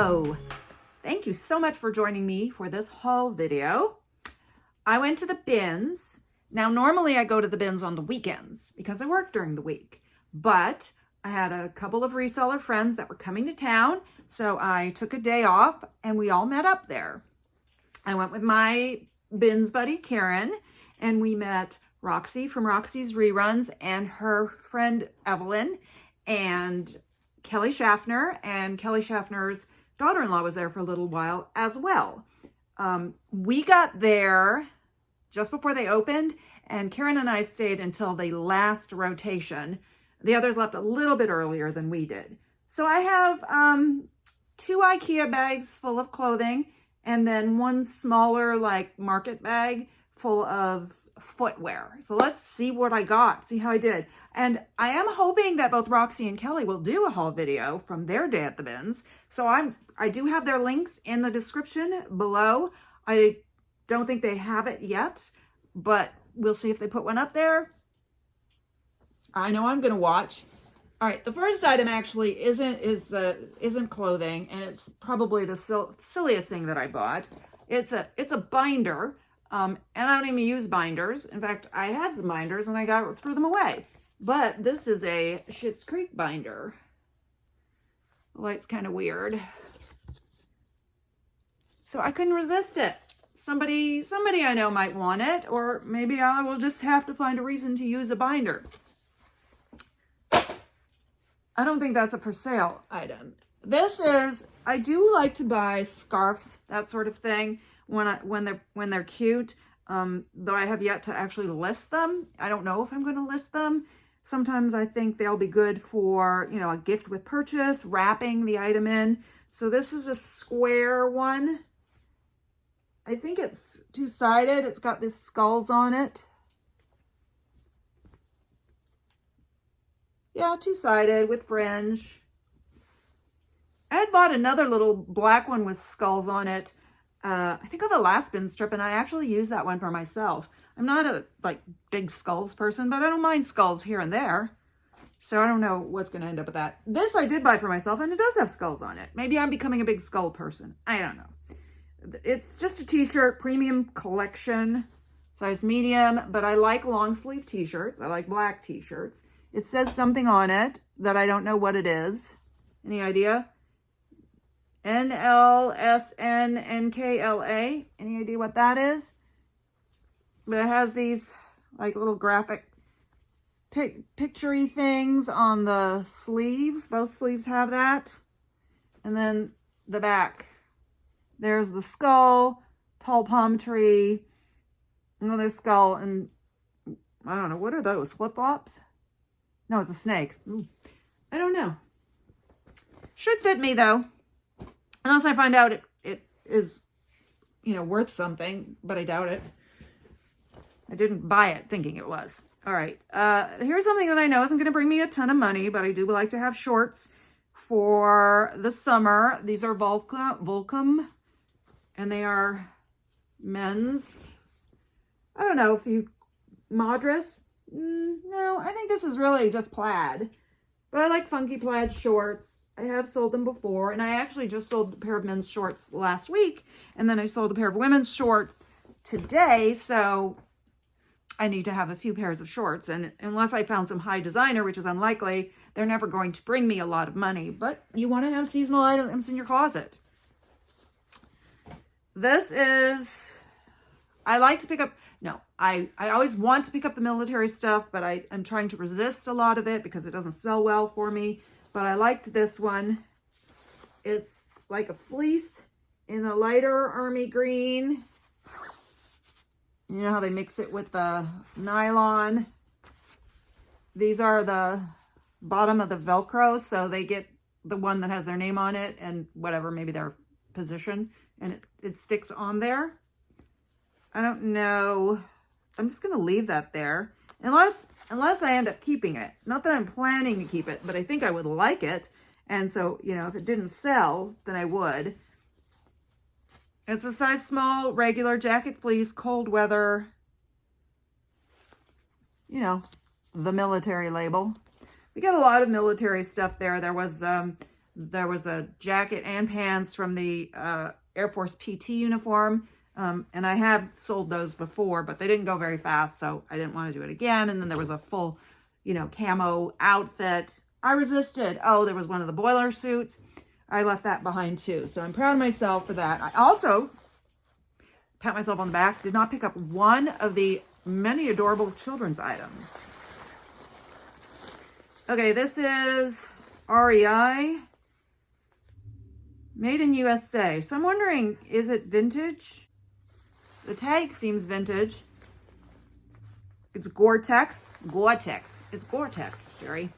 Hello. Thank you so much for joining me for this haul video. I went to the bins. Now, normally I go to the bins on the weekends because I work during the week, but I had a couple of reseller friends that were coming to town, so I took a day off and we all met up there. I went with my bins buddy, Karen, and we met Roxy from Roxy's Reruns and her friend, Evelyn, and Kelly Schaffner, and Kelly Schaffner's daughter-in-law was there for a little while as well. We got there just before they opened, and Karen and I stayed until the last rotation. The others left a little bit earlier than we did. So I have 2 IKEA bags full of clothing, and then one smaller like market bag full of footwear. So let's see what I got, see how I did. And I am hoping that both Roxy and Kelly will do a haul video from their day at the bins. So I do have their links in the description below. I don't think they have it yet, but we'll see if they put one up there. I know I'm going to watch. All right, the first item actually isn't clothing, and it's probably the silliest thing that I bought. It's a binder. And I don't even use binders. In fact, I had some binders and I threw them away. But this is a Schitt's Creek binder. The light's kind of weird. So I couldn't resist it. Somebody I know might want it, or maybe I will just have to find a reason to use a binder. I don't think that's a for sale item. I do like to buy scarves, that sort of thing, when they're cute, though I have yet to actually list them. I don't know if I'm going to list them. Sometimes I think they'll be good for, a gift with purchase, wrapping the item in. So this is a square one. I think it's 2-sided. It's got these skulls on it. Yeah, 2-sided with fringe. I had bought another little black one with skulls on it. I think on the last bin strip, and I actually use that one for myself. I'm not a big skulls person, but I don't mind skulls here and there. So I don't know what's going to end up with that. This I did buy for myself, and it does have skulls on it. Maybe I'm becoming a big skull person. I don't know. It's just a t-shirt, premium collection, size medium, but I like long sleeve t-shirts. I like black t-shirts. It says something on it that I don't know what it is. Any idea? NLSNNKLA. Any idea what that is? But it has these little graphic picture-y things on the sleeves. Both sleeves have that. And then the back. There's the skull, tall palm tree, another skull, and I don't know, what are those? Flip-flops? No, it's a snake. Ooh. I don't know. Should fit me though. Unless I find out it is, worth something, but I doubt it. I didn't buy it thinking it was. All right. Here's something that I know isn't going to bring me a ton of money, but I do like to have shorts for the summer. These are Volcom, and they are men's. I don't know if Madras. No, I think this is really just plaid. But I like funky plaid shorts. I have sold them before, and I actually just sold a pair of men's shorts last week, and then I sold a pair of women's shorts today, so I need to have a few pairs of shorts, and unless I found some high designer, which is unlikely, they're never going to bring me a lot of money, but you want to have seasonal items in your closet. I like to pick up, I always want to pick up the military stuff, but I'm trying to resist a lot of it because it doesn't sell well for me. But I liked this one. It's like a fleece in a lighter army green. You know how they mix it with the nylon? These are the bottom of the Velcro, so they get the one that has their name on it and whatever, maybe their position, and it sticks on there. I don't know. I'm just going to leave that there. Unless I end up keeping it. Not that I'm planning to keep it, but I think I would like it. And so, if it didn't sell, then I would. It's a size small, regular jacket fleece, cold weather. The military label. We got a lot of military stuff there. There was There was a jacket and pants from the Air Force PT uniform. And I have sold those before, but they didn't go very fast, so I didn't want to do it again. And then there was a full, camo outfit. I resisted. Oh, there was one of the boiler suits. I left that behind too. So I'm proud of myself for that. I also, pat myself on the back, did not pick up one of the many adorable children's items. Okay, this is REI, made in USA. So I'm wondering, is it vintage? The tag seems vintage. It's Gore-Tex. Gore-Tex. It's Gore-Tex, Jerry.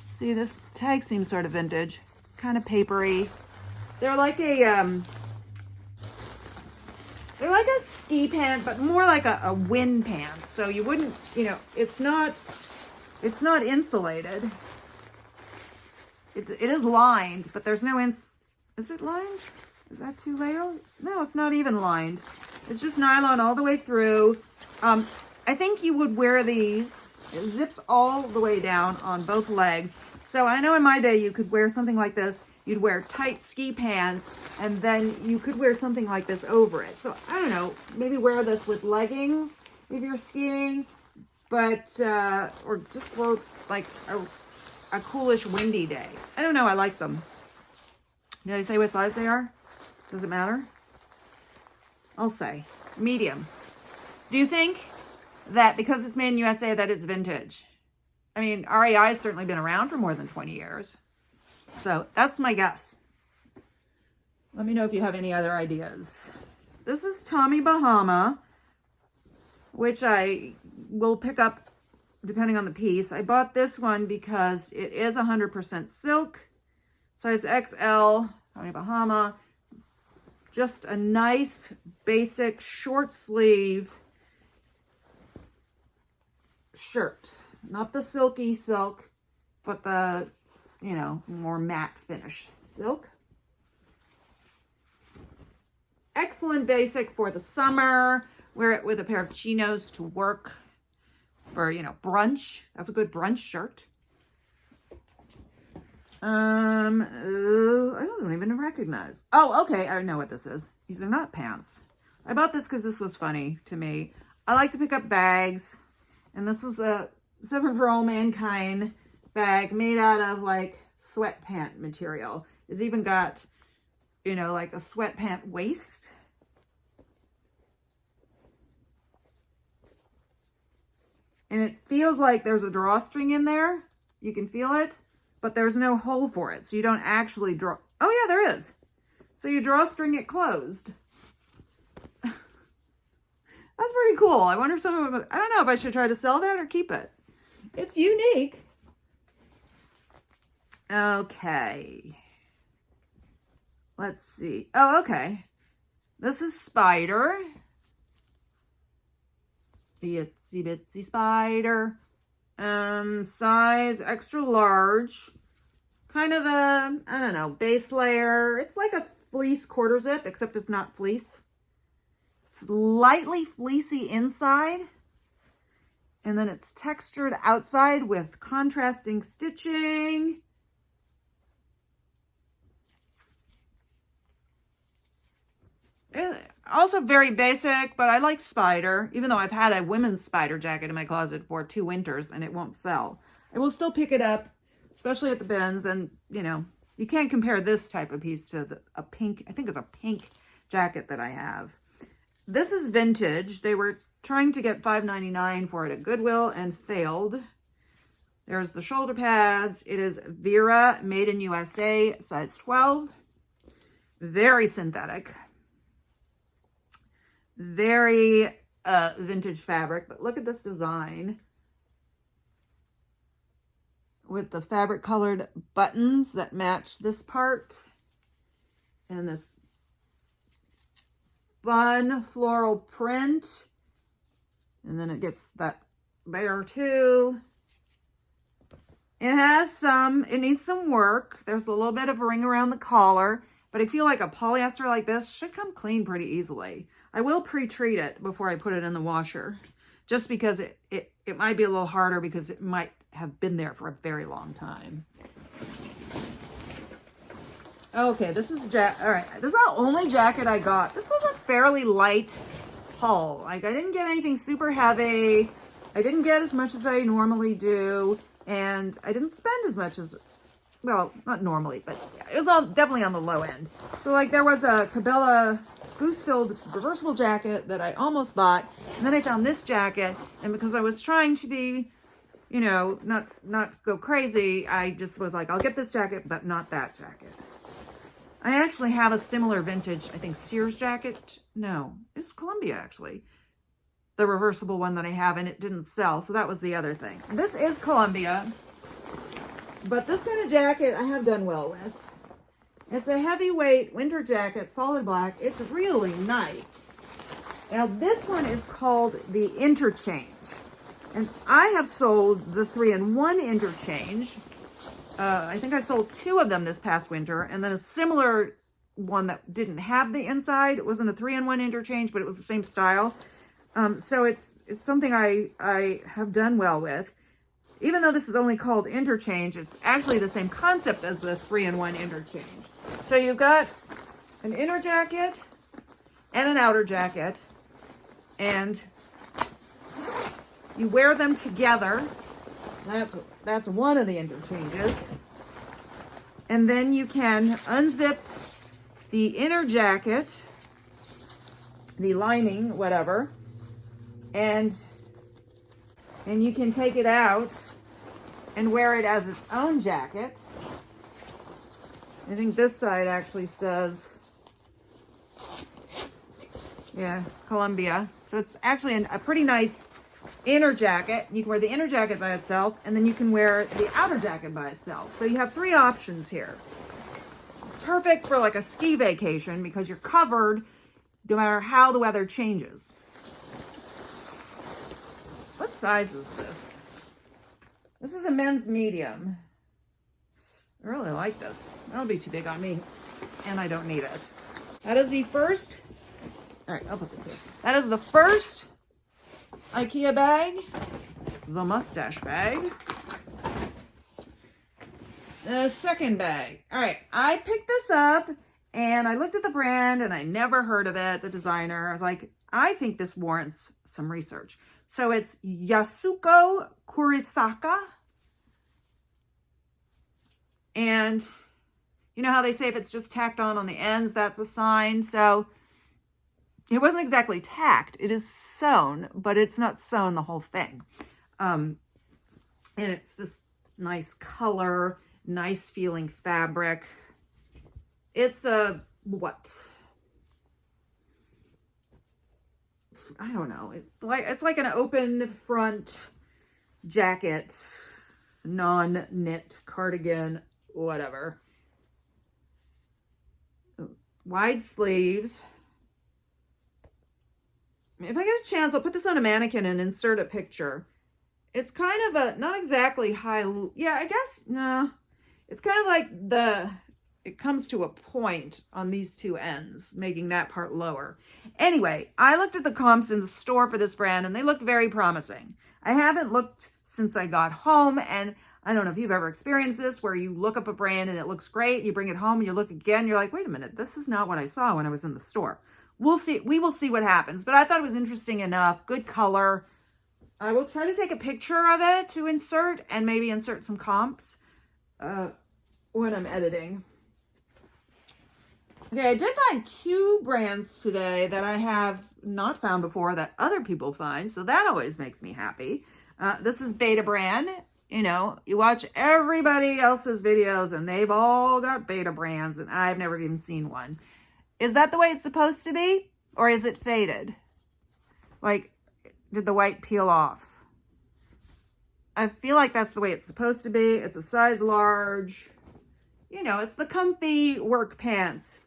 See, this tag seems sort of vintage. Kind of papery. They're like a ski pant, but more like a wind pant. So you wouldn't, it's not insulated. It is lined, but there's no is it lined? Is that too late? No, it's not even lined. It's just nylon all the way through. I think you would wear these. It zips all the way down on both legs. So I know in my day you could wear something like this. You'd wear tight ski pants, and then you could wear something like this over it. So I don't know, maybe wear this with leggings if you're skiing, but or just for like a coolish windy day. I don't know, I like them. Did I say what size they are? Does it matter? I'll say medium. Do you think that because it's made in USA that it's vintage? I mean, REI has certainly been around for more than 20 years. So that's my guess. Let me know if you have any other ideas. This is Tommy Bahama, which I will pick up depending on the piece. I bought this one because it is 100% silk, size XL, Tommy Bahama. Just a nice, basic, short sleeve shirt. Not the silky silk, but the, more matte finish silk. Excellent basic for the summer. Wear it with a pair of chinos to work for, brunch. That's a good brunch shirt. I don't even recognize. Oh, okay. I know what this is. These are not pants. I bought this because this was funny to me. I like to pick up bags, and this is a Seven for All Mankind bag made out of like sweatpant material. It's even got, like a sweatpant waist. And it feels like there's a drawstring in there. You can feel it, but there's no hole for it. So you don't actually draw. Oh yeah, there is. So you drawstring it closed. That's pretty cool. I wonder if someone would, I don't know if I should try to sell that or keep it. It's unique. Okay. Let's see. Oh, okay. This is Spider. Itsy bitsy spider. Size extra large. Kind of a, I don't know, base layer. It's like a fleece quarter zip, except it's not fleece. Slightly fleecy inside. And then it's textured outside with contrasting stitching. Also very basic, but I like Spider, even though I've had a women's Spider jacket in my closet for 2 winters and it won't sell. I will still pick it up, especially at the bins. And, you can't compare this type of piece to a pink, I think it's a pink jacket that I have. This is vintage. They were trying to get $5.99 for it at Goodwill and failed. There's the shoulder pads. It is Vera, made in USA, size 12. Very synthetic. Very vintage fabric, but look at this design with the fabric colored buttons that match this part and this fun floral print, and then it gets that there too. It needs some work. There's a little bit of a ring around the collar, but I feel like a polyester like this should come clean pretty easily. I will pre-treat it before I put it in the washer, just because it might be a little harder because it might have been there for a very long time. Okay, this is all right. This is the only jacket I got. This was a fairly light haul. Like, I didn't get anything super heavy. I didn't get as much as I normally do, and I didn't spend as much as, well, not normally, but yeah, it was all definitely on the low end. So like, there was a Cabela goose-filled reversible jacket that I almost bought, and then I found this jacket, and because I was trying to be, you know, not go crazy, I just was like, I'll get this jacket, but not that jacket. I actually have a similar vintage, I think Sears jacket. No, it's Columbia actually. The reversible one that I have, and it didn't sell, so that was the other thing. This is Columbia, but this kind of jacket I have done well with. It's a heavyweight winter jacket, solid black. It's really nice. Now this one is called the Interchange, and I have sold the 3-in-1 Interchange. I think I sold 2 of them this past winter, and then a similar one that didn't have the inside. It wasn't a 3-in-1 Interchange, but it was the same style. So it's something I have done well with. Even though this is only called Interchange, it's actually the same concept as the 3-in-1 Interchange. So you've got an inner jacket and an outer jacket, and you wear them together. That's one of the interchanges. And then you can unzip the inner jacket, the lining, whatever, and you can take it out and wear it as its own jacket. I think this side actually says, yeah, Columbia. So it's actually a pretty nice inner jacket. You can wear the inner jacket by itself, and then you can wear the outer jacket by itself. So you have 3 options here. It's perfect for like a ski vacation because you're covered no matter how the weather changes. What size is this? This is a men's medium. I really like this. That'll be too big on me, and I don't need it. That is the first, all right, I'll put this here. That is the first IKEA bag, the mustache bag. The second bag. All right, I picked this up and I looked at the brand and I never heard of it, the designer. I was like, I think this warrants some research. So it's Yasuko Kurisaka. And you know how they say if it's just tacked on the ends, that's a sign. So it wasn't exactly tacked. It is sewn, but it's not sewn the whole thing. And it's this nice color, nice feeling fabric. It's a, what? I don't know. It's like an open front jacket, non-knit cardigan, whatever. Wide sleeves. If I get a chance, I'll put this on a mannequin and insert a picture. It's kind of a, not exactly high, yeah, I guess, no. It's kind of like it comes to a point on these 2 ends, making that part lower. Anyway, I looked at the comps in the store for this brand and they looked very promising. I haven't looked since I got home, and I don't know if you've ever experienced this where you look up a brand and it looks great, you bring it home and you look again, you're like, wait a minute, this is not what I saw when I was in the store. We'll see. We will see what happens. But I thought it was interesting enough. Good color. I will try to take a picture of it to insert and maybe insert some comps when I'm editing. Okay, I did find 2 brands today that I have not found before that other people find. So that always makes me happy. This is Beta brand. You know, you watch everybody else's videos and they've all got Beta brands and I've never even seen one. Is that the way it's supposed to be? Or is it faded? Like, did the white peel off? I feel like that's the way it's supposed to be. It's a size large. You know, it's the comfy work pants.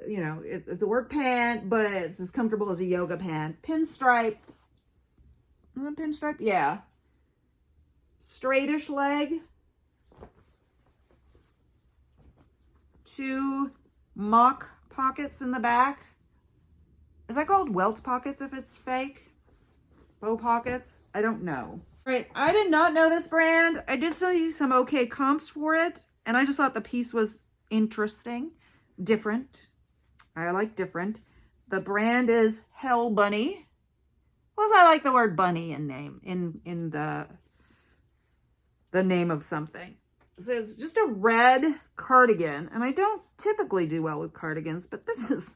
You know, it's a work pant, but it's as comfortable as a yoga pant. Pinstripe. Pinstripe? Yeah. Straightish leg. 2 mock pockets in the back. Is that called welt pockets if it's fake? Faux pockets? I don't know. All right, I did not know this brand. I did see some okay comps for it, and I just thought the piece was interesting, different. I like different. The brand is Hell Bunny. Plus, I like the word bunny in name in the name of something. So it's just a red cardigan, and I don't typically do well with cardigans, but this is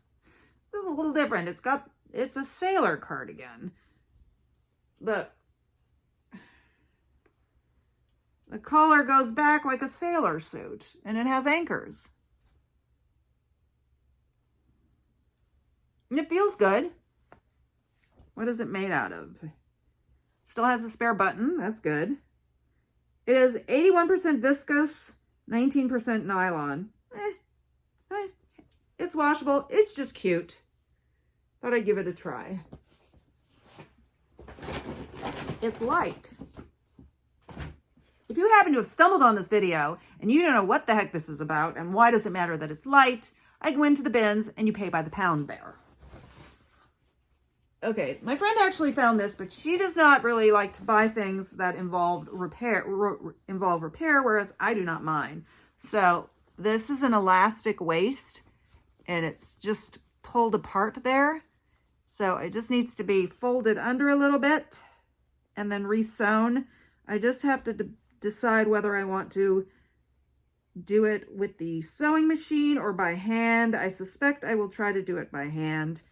a little different. It's a sailor cardigan. The collar goes back like a sailor suit, and it has anchors. And it feels good. What is it made out of? Still has a spare button. That's good. It is 81% viscose, 19% nylon. It's washable. It's just cute. Thought I'd give it a try. It's light. If you happen to have stumbled on this video and you don't know what the heck this is about and why does it matter that it's light, I go into the bins and you pay by the pound there. Okay, my friend actually found this, but she does not really like to buy things that involve repair, whereas I do not mind. So this is an elastic waist, and it's just pulled apart there. So it just needs to be folded under a little bit and then re-sewn. I just have to decide whether I want to do it with the sewing machine or by hand. I suspect I will try to do it by hand,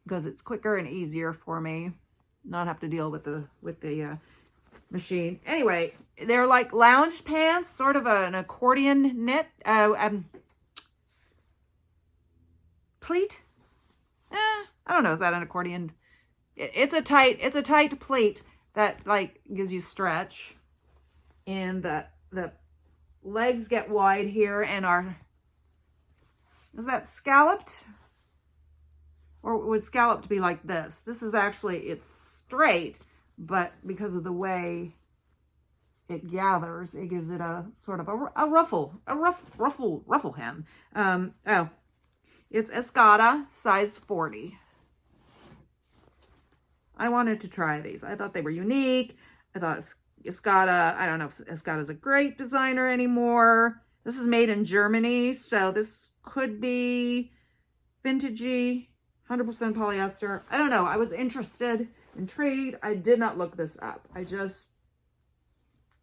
because it's quicker and easier for me, not have to deal with the machine. Anyway, they're like lounge pants, sort of an accordion knit, pleat. I don't know, is that an accordion? It's a tight pleat that like gives you stretch, and the legs get wide here and is that scalloped? Or would scalloped be like this? This is actually, it's straight, but because of the way it gathers, it gives it a sort of a ruffle hem. Oh, it's Escada, size 40. I wanted to try these. I thought they were unique. I thought Escada, I don't know if Escada's a great designer anymore. This is made in Germany, so this could be vintagey. 100% polyester. I don't know. I was intrigued. I did not look this up. I just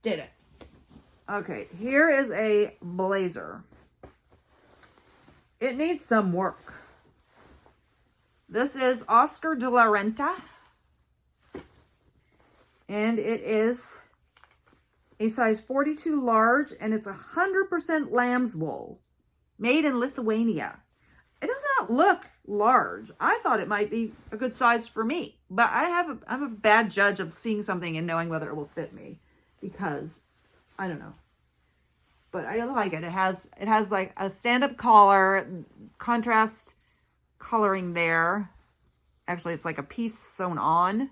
did it. Okay, here is a blazer. It needs some work. This is Oscar de la Renta, and it is a size 42 large, and it's 100% lamb's wool, made in Lithuania. It does not look large. I thought it might be a good size for me, but I'm a bad judge of seeing something and knowing whether it will fit me, because I don't know. But I like it. It has like a stand-up collar, contrast coloring there. Actually, it's like a piece sewn on.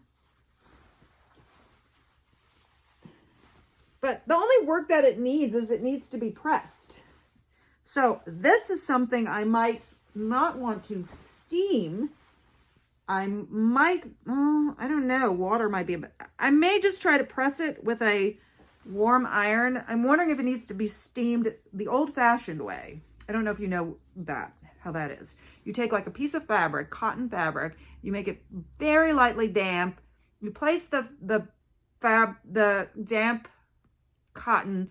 But the only work that it needs is it needs to be pressed. So this is something I might not want to steam. I might, I don't know, water might be, I may just try to press it with a warm iron. I'm wondering if it needs to be steamed the old-fashioned way. I don't know if you know how that is. You take like a piece of fabric, cotton fabric, you make it very lightly damp, you place the damp cotton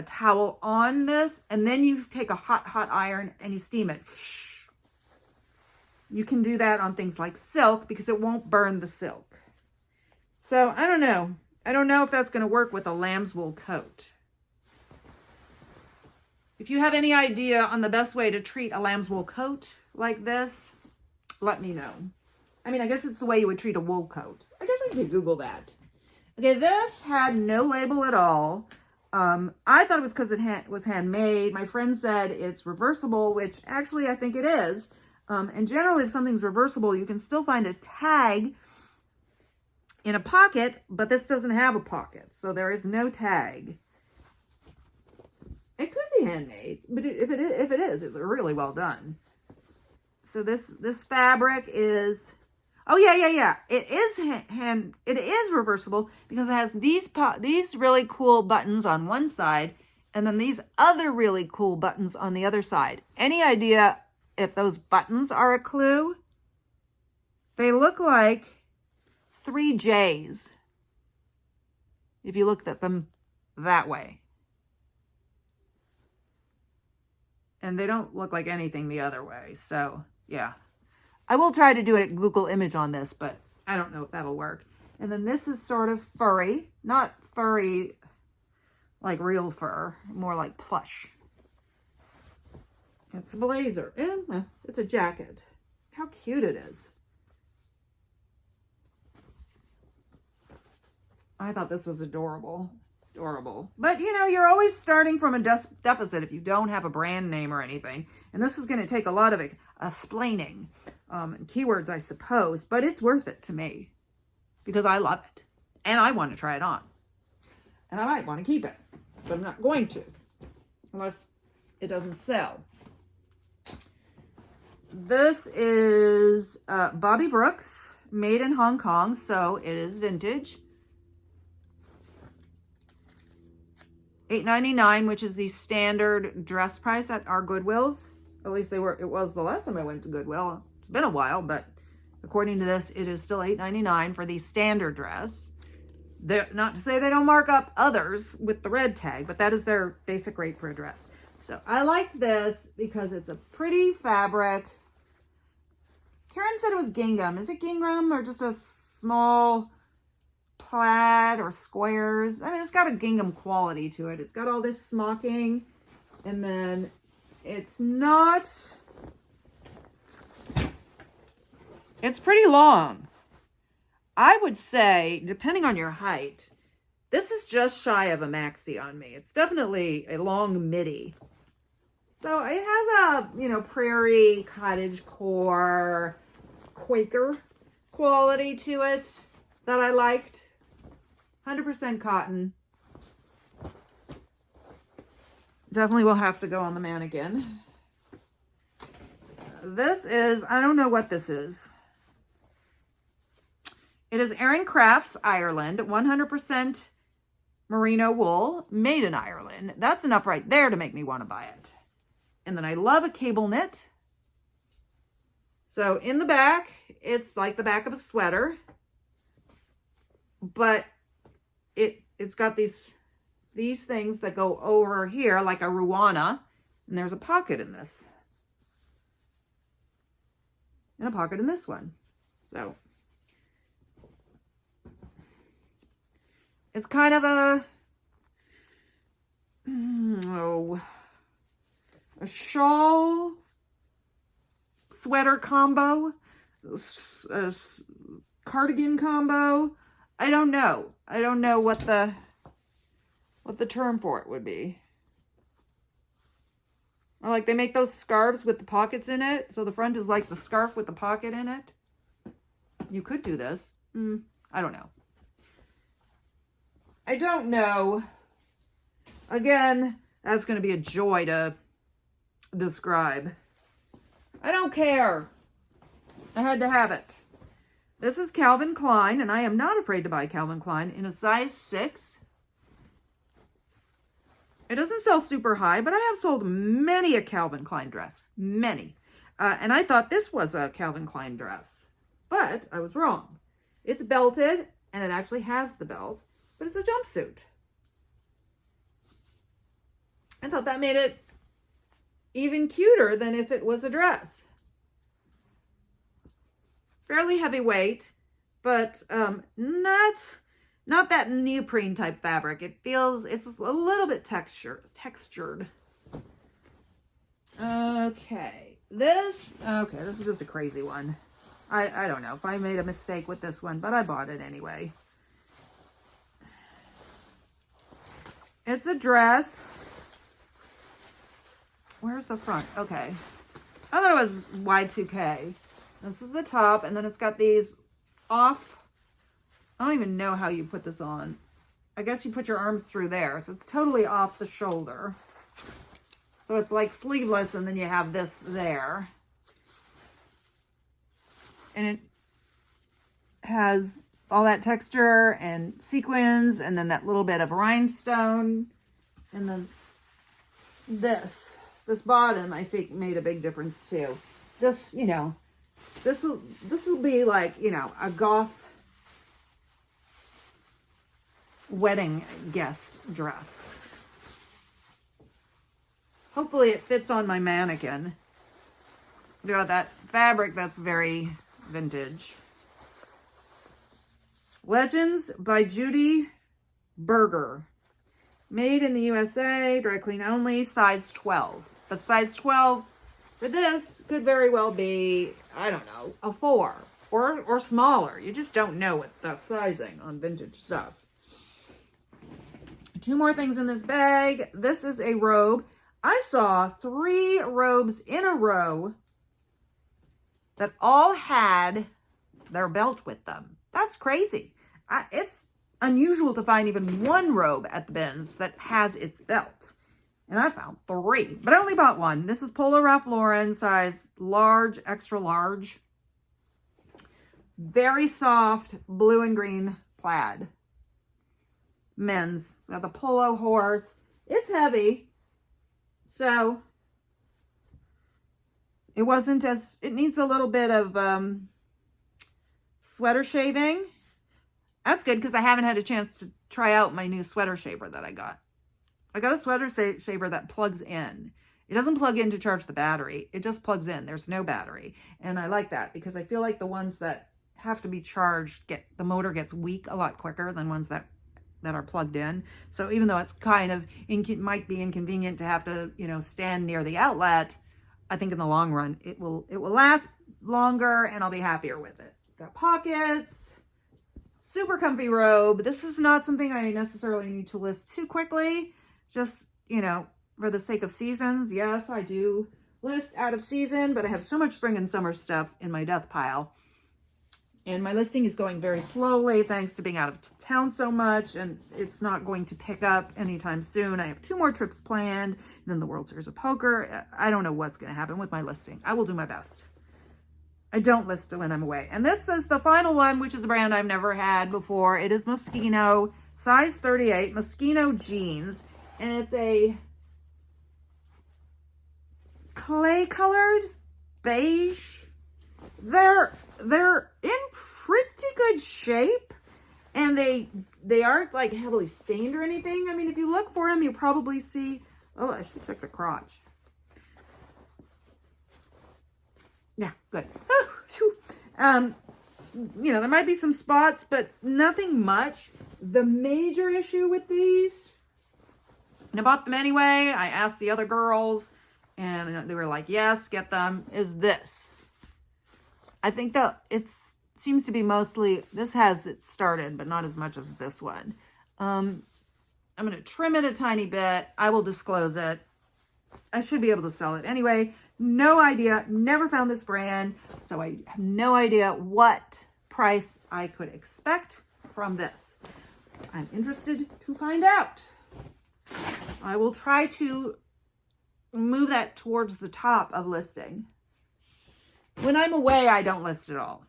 towel on this, and then you take a hot iron and you steam it. You can do that on things like silk because it won't burn the silk. So I don't know. I don't know if that's going to work with a lamb's wool coat. If you have any idea on the best way to treat a lamb's wool coat like this, let me know. I mean, I guess it's the way you would treat a wool coat. I guess I could Google that. Okay, this had no label at all. I thought it was because it was handmade. My friend said it's reversible, which actually I think it is. And generally, if something's reversible, you can still find a tag in a pocket, but this doesn't have a pocket, so there is no tag. It could be handmade, but if it is, it's really well done. So this fabric is, oh yeah. It is reversible because it has these really cool buttons on one side And then these other really cool buttons on the other side. Any idea if those buttons are a clue? They look like 3 J's if you looked at them that way. And they don't look like anything the other way. So, yeah. I will try to do a Google image on this, but I don't know if that'll work. And then this is sort of furry. Not furry like real fur, more like plush. It's a blazer. And it's a jacket. How cute it is. I thought this was adorable. Adorable. But, you know, you're always starting from a deficit if you don't have a brand name or anything. And this is going to take a lot of explaining and keywords, I suppose. But it's worth it to me because I love it. And I want to try it on. And I might want to keep it. But I'm not going to. Unless it doesn't sell. This is Bobby Brooks. Made in Hong Kong. So it is vintage. $8.99, which is the standard dress price at our Goodwills. At least it was the last time I went to Goodwill. It's been a while, but according to this, it is still $8.99 for the standard dress. Not to say they don't mark up others with the red tag, but that is their basic rate for a dress. So I liked this because it's a pretty fabric. Karen said it was gingham. Is it gingham or just a small plaid or squares? I mean, it's got a gingham quality to it. It's got all this smocking, and then it's pretty long. I would say, depending on your height, this is just shy of a maxi on me. It's definitely a long midi. So it has a, you know, prairie, cottagecore, Quaker quality to it that I liked. 100% cotton. Definitely will have to go on the mannequin. This is, I don't know what this is. It is Erin Crafts, Ireland, 100% merino wool, made in Ireland. That's enough right there to make me want to buy it. And then I love a cable knit. So in the back, it's like the back of a sweater, but it's got these things that go over here like a ruana, and there's a pocket in this. And a pocket in this one. So it's kind of a shawl sweater combo, a cardigan combo. I don't know. I don't know what the term for it would be. Or like they make those scarves with the pockets in it. So the front is like the scarf with the pocket in it. You could do this. I don't know. I don't know. Again, that's going to be a joy to describe. I don't care. I had to have it. This is Calvin Klein, and I am not afraid to buy Calvin Klein in a size 6. It doesn't sell super high, but I have sold many a Calvin Klein dress. Many. And I thought this was a Calvin Klein dress. But I was wrong. It's belted, and it actually has the belt, but it's a jumpsuit. I thought that made it even cuter than if it was a dress. Fairly heavyweight, but not that neoprene type fabric. It's a little bit textured. Okay, this is just a crazy one. I don't know if I made a mistake with this one, but I bought it anyway. It's a dress. Where's the front? Okay. I thought it was Y2K. This is the top, and then it's got these off. I don't even know how you put this on. I guess you put your arms through there, so it's totally off the shoulder. So it's like sleeveless, and then you have this there. And it has all that texture and sequins, and then that little bit of rhinestone. And then this bottom, I think, made a big difference too. This, you know, this will be like, you know, a goth wedding guest dress. Hopefully it fits on my mannequin. You know, that fabric, that's very vintage. Legends by Judy Berger. Made in the USA, dry clean only, size 12. But size 12 for this could very well be, I don't know, a 4 or smaller. You just don't know with the sizing on vintage stuff. 2 more things in this bag. This is a robe. I saw 3 robes in a row that all had their belt with them. That's crazy. It's unusual to find even 1 robe at the bins that has its belt. And I found 3, but I only bought 1. This is Polo Ralph Lauren, size large, extra large. Very soft blue and green plaid. Men's. It's got the polo horse. It's heavy. So it wasn't as, it needs a little bit of sweater shaving. That's good because I haven't had a chance to try out my new sweater shaver that I got. I got a sweater shaver that plugs in. It doesn't plug in to charge the battery. It just plugs in. There's no battery. And I like that because I feel like the ones that have to be charged, the motor gets weak a lot quicker than ones that are plugged in. So even though it's kind of, might be inconvenient to have to, you know, stand near the outlet, I think in the long run, it will last longer and I'll be happier with it. It's got pockets. Super comfy robe. This is not something I necessarily need to list too quickly. Just, you know, for the sake of seasons. Yes, I do list out of season, but I have so much spring and summer stuff in my death pile. And my listing is going very slowly thanks to being out of town so much, and it's not going to pick up anytime soon. I have 2 more trips planned, then the World Series of Poker. I don't know what's going to happen with my listing. I will do my best. I don't list when I'm away. And this is the final one, which is a brand I've never had before. It is Moschino, size 38, Moschino jeans. And it's a clay-colored beige. They're in pretty good shape. And they aren't like heavily stained or anything. I mean, if you look for them, you'll probably see... Oh, I should check the crotch. Yeah, good. You know, there might be some spots, but nothing much. The major issue with these, and I bought them anyway. I asked the other girls, and they were like, yes, get them, is this. I think that it seems to be mostly, this has it started, but not as much as this one. I'm going to trim it a tiny bit. I will disclose it. I should be able to sell it anyway. No idea, never found this brand, so I have no idea what price I could expect from this. I'm interested to find out. I will try to move that towards the top of listing. When I'm away, I don't list at all.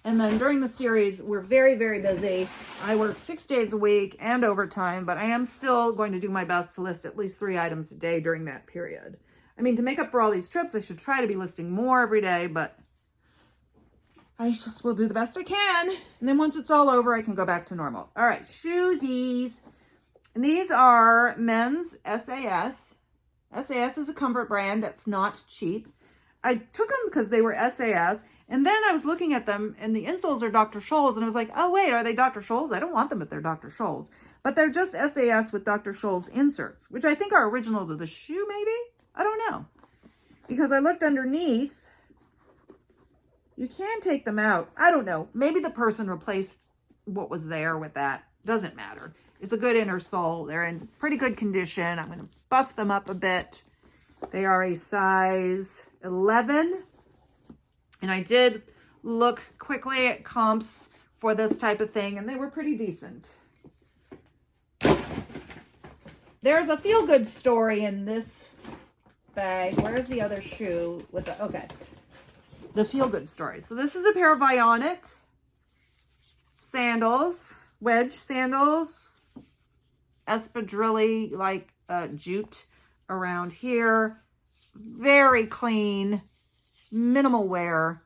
And then during the series, we're very, very busy. I work 6 days a week and overtime, but I am still going to do my best to list at least 3 items a day during that period. I mean, to make up for all these trips, I should try to be listing more every day, but I just will do the best I can. And then once it's all over, I can go back to normal. All right, shoesies. And these are men's SAS. SAS is a comfort brand that's not cheap. I took them because they were SAS, and then I was looking at them, and the insoles are Dr. Scholl's, and I was like, oh, wait, are they Dr. Scholl's? I don't want them if they're Dr. Scholl's. But they're just SAS with Dr. Scholl's inserts, which I think are original to the shoe, maybe? I don't know. Because I looked underneath. You can take them out. I don't know. Maybe the person replaced what was there with that. Doesn't matter. It's a good inner sole. They're in pretty good condition. I'm going to buff them up a bit. They are a size 11. And I did look quickly at comps for this type of thing, and they were pretty decent. There's a feel-good story in this bag. Where's the other shoe with the, okay. The feel-good story. So this is a pair of Vionic sandals, wedge sandals, espadrille like jute around here. Very clean, minimal wear.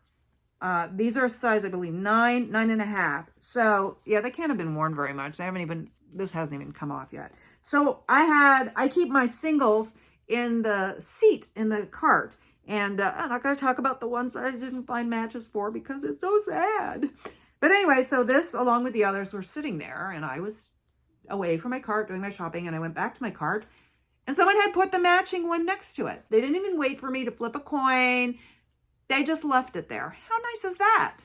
These are a size, I believe, 9, 9.5. So yeah, they can't have been worn very much. They haven't even, this hasn't even come off yet. So I keep my singles in the seat in the cart. And I'm not going to talk about the ones that I didn't find matches for because it's so sad. But anyway, so this, along with the others, were sitting there, and I was away from my cart doing my shopping, and I went back to my cart, and someone had put the matching one next to it. They didn't even wait for me to flip a coin. They just left it there. How nice is that?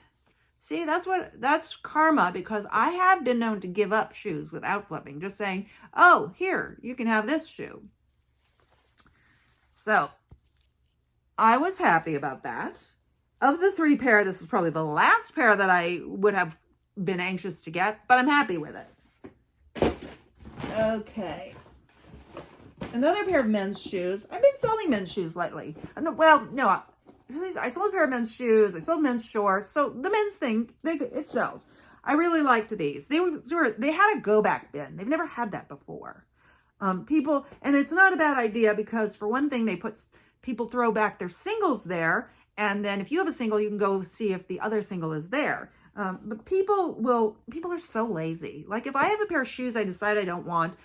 See, that's karma, because I have been known to give up shoes without flipping, just saying, oh, here, you can have this shoe. So I was happy about that. Of the 3 pair, this is probably the last pair that I would have been anxious to get, but I'm happy with it. Okay. Another pair of men's shoes. I've been selling men's shoes lately. Well, no, I sold a pair of men's shoes. I sold men's shorts. So the men's thing, it sells. I really liked these. They had a go back bin. They've never had that before. People, and it's not a bad idea because for one thing, people throw back their singles there. And then if you have a single, you can go see if the other single is there. But people are so lazy. Like if I have a pair of shoes I decide I don't want,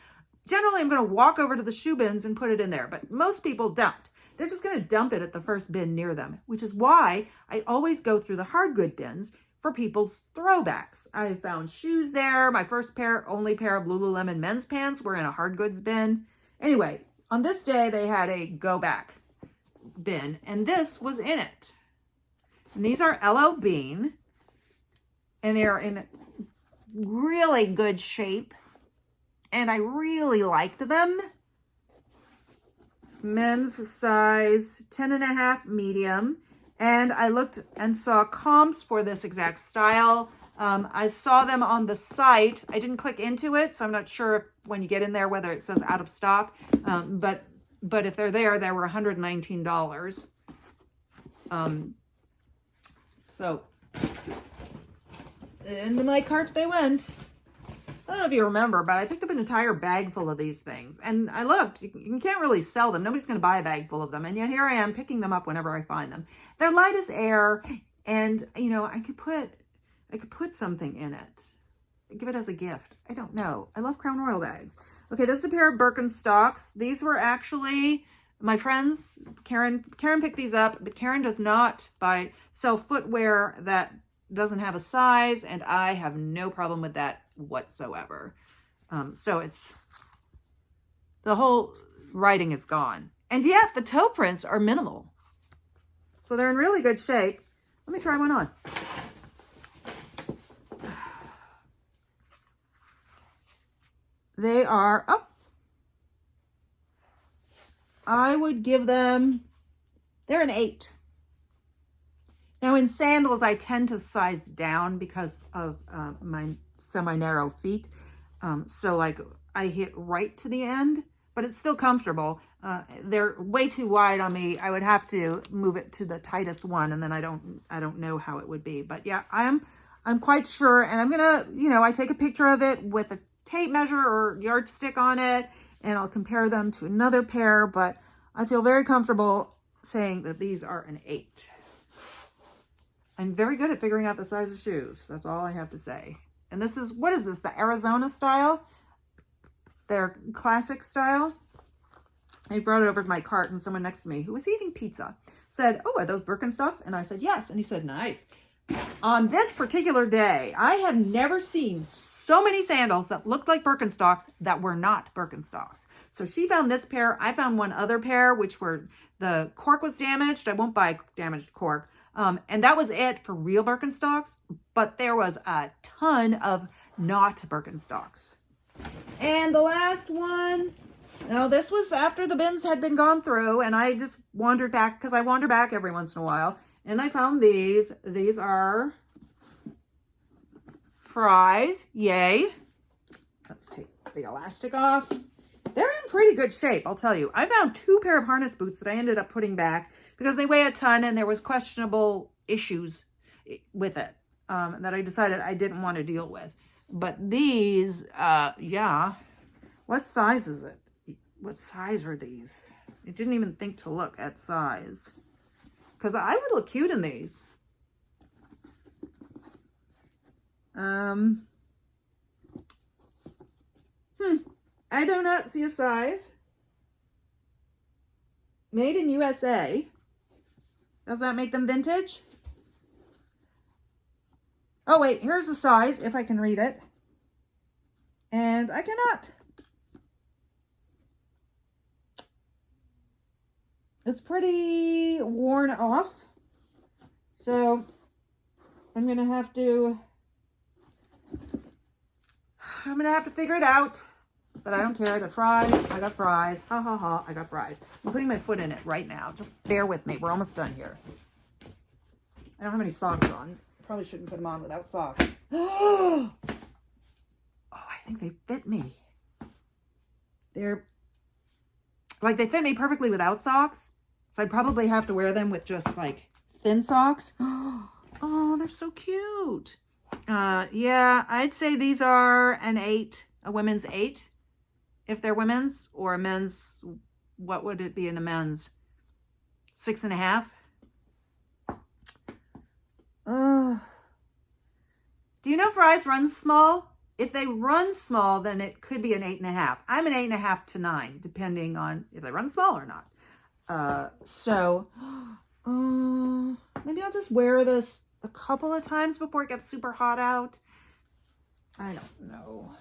generally I'm going to walk over to the shoe bins and put it in there. But most people don't. They're just going to dump it at the first bin near them, which is why I always go through the hard good bins for people's throwbacks. I found shoes there. My only pair of Lululemon men's pants were in a hard goods bin. Anyway, on this day, they had a go back bin, and this was in it. And these are LL Bean, and they're in really good shape, and I really liked them. Men's size 10.5 medium, and I looked and saw comps for this exact style. I saw them on the site. I didn't click into it, so I'm not sure if when you get in there whether it says out of stock, but if they're there, they were $119. So into my cart they went. I don't know if you remember, but I picked up an entire bag full of these things. And I looked, you can't really sell them. Nobody's going to buy a bag full of them. And yet here I am picking them up whenever I find them. They're light as air. And, you know, I could put something in it. Give it as a gift. I don't know. I love Crown Royal bags. Okay, this is a pair of Birkenstocks. These were actually my friends. Karen picked these up, but Karen does not sell footwear that doesn't have a size, and I have no problem with that whatsoever. So the whole writing is gone. And yet the toe prints are minimal. So they're in really good shape. Let me try one on. They are up. I would give them, they're an 8. Now in sandals, I tend to size down because of my semi-narrow feet. So like I hit right to the end, but it's still comfortable. They're way too wide on me. I would have to move it to the tightest one, and then I don't know how it would be. But yeah, I'm quite sure, and I'm gonna, I take a picture of it with a tape measure or yardstick on it, and I'll compare them to another pair, but I feel very comfortable saying that these are an 8. I'm very good at figuring out the size of shoes. That's all I have to say. And this is, what is this? The Arizona style? Their classic style? I brought it over to my cart, and someone next to me who was eating pizza said, "Oh, are those Birkenstocks?" And I said, "Yes." And he said, "Nice." On this particular day, I have never seen so many sandals that looked like Birkenstocks that were not Birkenstocks. So she found this pair. I found one other pair, which the cork was damaged. I won't buy damaged cork. And that was it for real Birkenstocks. But there was a ton of not Birkenstocks. And the last one, now this was after the bins had been gone through, and I just wandered back because I wander back every once in a while. And I found these. These are Fries. Yay. Let's take the elastic off. They're in pretty good shape, I'll tell you. I found 2 pair of harness boots that I ended up putting back because they weigh a ton and there was questionable issues with it that I decided I didn't want to deal with. But these, yeah. What size is it? what size are these? I didn't even think to look at size. Because I would look cute in these. I do not see a size. Made in USA. Does that make them vintage? Oh wait, here's the size, if I can read it. And I cannot. It's pretty worn off. So I'm gonna have to figure it out. But I don't care. The fries, I got fries. Ha ha ha, I got fries. I'm putting my foot in it right now. Just bear with me. We're almost done here. I don't have any socks on. Probably shouldn't put them on without socks. Oh, I think they fit me. They're like, they fit me perfectly without socks. So I'd probably have to wear them with just like thin socks. Oh, they're so cute. Yeah, I'd say these are an 8, a women's 8. If they're women's, or a men's, what would it be in a men's? 6.5. Do you know fries run small? If they run small, then it could be an 8.5. I'm an 8.5 to 9, depending on if they run small or not. Maybe I'll just wear this a couple of times before it gets super hot out. I don't know.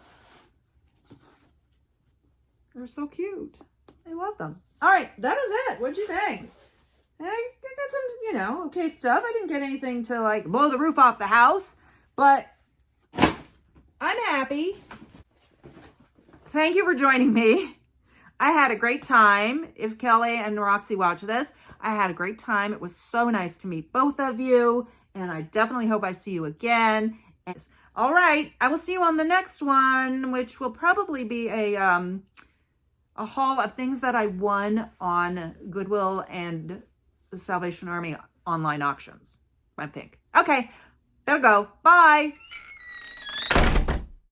They're so cute. I love them. All right, that is it. What'd you think? I got some, okay stuff. I didn't get anything to like blow the roof off the house, but I'm happy. Thank you for joining me. I had a great time. If Kelly and Roxy watch this, I had a great time. It was so nice to meet both of you, and I definitely hope I see you again. All right, I will see you on the next one, which will probably be a haul of things that I won on Goodwill and the Salvation Army online auctions, I think. Okay, better go. Bye.